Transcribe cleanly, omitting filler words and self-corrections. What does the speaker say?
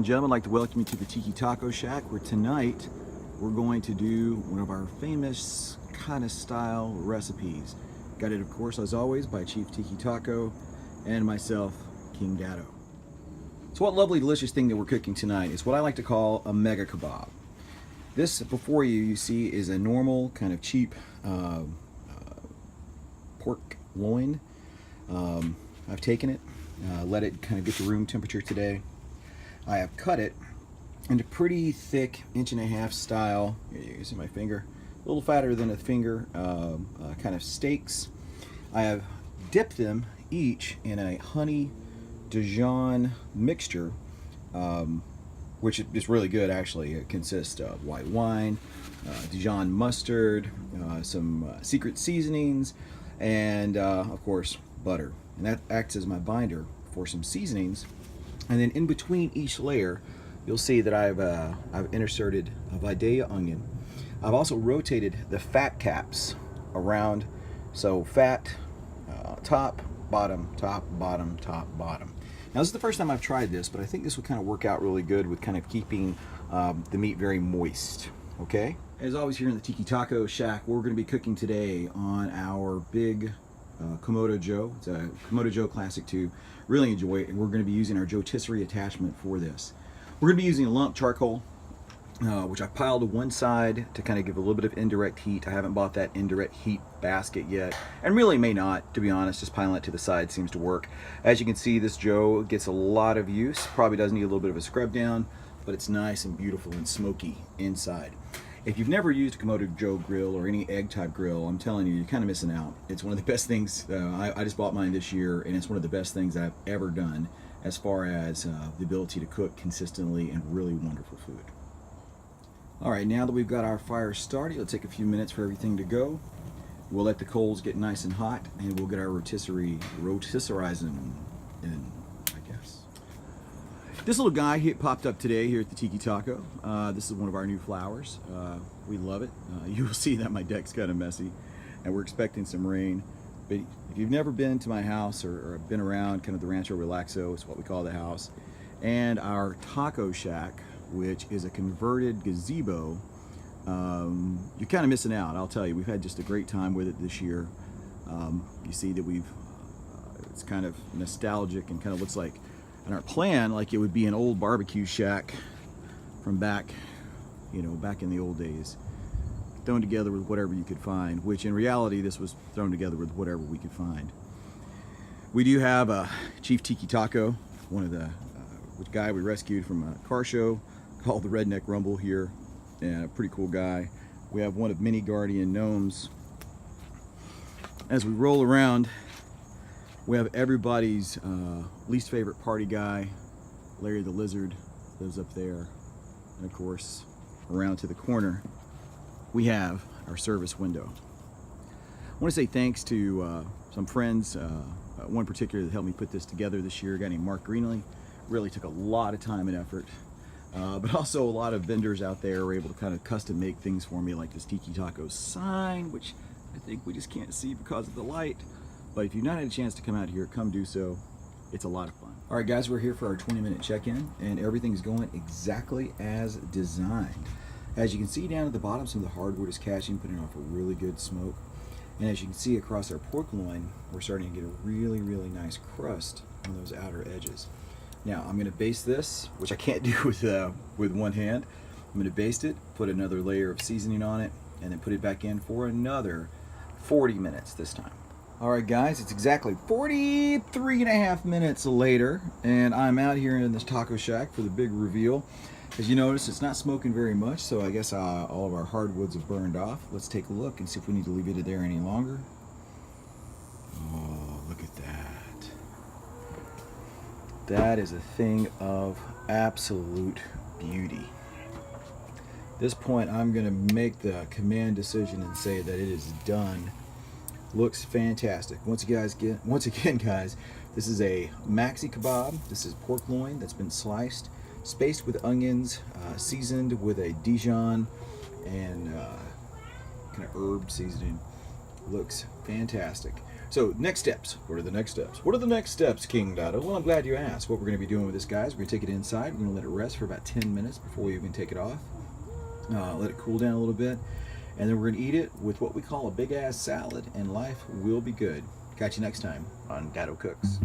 gentlemen, I'd like to welcome you to the Tiki Taco Shack, where tonight we're going to do one of our famous kind of style recipes. Got it, of course, as always, by Chief Tiki Taco and myself, King Dado. So what lovely, delicious thing that we're cooking tonight is what I like to call a mega kebab. This before you see, is a normal, kind of cheap pork loin. I've taken it, let it kind of get to room temperature today. I have cut it into pretty thick 1.5 inch style. Here you can see my finger, a little fatter than a finger, kind of steaks. I have dipped them each in a honey Dijon mixture, which is really good actually. It consists of white wine, Dijon mustard, some secret seasonings, and of course butter. And that acts as my binder for some seasonings. And then in between each layer, you'll see that I've inserted a Vidalia onion. I've also rotated the fat caps around, so fat, top, bottom, top, bottom, top, bottom. Now this is the first time I've tried this, but I think this would kind of work out really good with kind of keeping the meat very moist, okay? As always here in the Tiki Taco Shack, we're gonna be cooking today on our big Komodo Joe. It's a Komodo Joe Classic 2. Really enjoy it, and we're going to be using our Rotisserie attachment for this. We're going to be using a lump charcoal, which I piled to one side to kind of give a little bit of indirect heat. I haven't bought that indirect heat basket yet, and really may not, to be honest. Just piling it to the side seems to work. As you can see, this Joe gets a lot of use. Probably does need a little bit of a scrub down, but it's nice and beautiful and smoky inside. If you've never used a Komodo Joe grill or any egg type grill, I'm telling you, you're kind of missing out. It's one of the best things. I just bought mine this year, and it's one of the best things I've ever done as far as the ability to cook consistently and really wonderful food. All right, now that we've got our fire started, it'll take a few minutes for everything to go. We'll let the coals get nice and hot, and we'll get our rotisserizing in, I guess. This little guy popped up today here at the Tiki Taco. This is one of our new flowers. We love it. You'll see that my deck's kind of messy, and we're expecting some rain. But if you've never been to my house or been around kind of the Rancho Relaxo, is what we call the house, and our taco shack, which is a converted gazebo, you're kind of missing out, I'll tell you. We've had just a great time with it this year. You see that it's kind of nostalgic and kind of looks like, and our plan, like it would be an old barbecue shack from back in the old days, thrown together with whatever you could find, which in reality, this was thrown together with whatever we could find. We do have a Chief Tiki Taco, one of the guy we rescued from a car show called the Redneck Rumble here, and a pretty cool guy. We have one of many guardian gnomes. As we roll around, we have everybody's least favorite party guy, Larry the Lizard, lives up there. And of course, around to the corner, we have our service window. I want to say thanks to some friends, one in particular that helped me put this together this year, a guy named Mark Greenley. Really took a lot of time and effort, but also a lot of vendors out there were able to kind of custom make things for me, like this Tiki Taco sign, which I think we just can't see because of the light. But if you've not had a chance to come out here, come do so. It's a lot of fun. All right, guys, we're here for our 20-minute check-in, and everything's going exactly as designed. As you can see down at the bottom, some of the hardwood is catching, putting off a really good smoke. And as you can see across our pork loin, we're starting to get a really, really nice crust on those outer edges. Now, I'm going to baste this, which I can't do with one hand. I'm going to baste it, put another layer of seasoning on it, and then put it back in for another 40 minutes this time. All right, guys, it's exactly 43.5 minutes later, and I'm out here in this taco shack for the big reveal. As you notice, it's not smoking very much, so I guess all of our hardwoods have burned off. Let's take a look and see if we need to leave it there any longer. Oh, look at that. That is a thing of absolute beauty. At this point, I'm going to make the command decision and say that it is done. Looks fantastic. Once again, guys, this is a maxi kebab. This is pork loin that's been sliced, spaced with onions, seasoned with a Dijon and kind of herb seasoning. Looks fantastic. So next steps. What are the next steps? What are the next steps, King Dado? Well, I'm glad you asked. What we're going to be doing with this, guys, we're going to take it inside. We're going to let it rest for about 10 minutes before we even take it off. Let it cool down a little bit. And then we're going to eat it with what we call a big-ass salad, and life will be good. Catch you next time on Dado Cooks.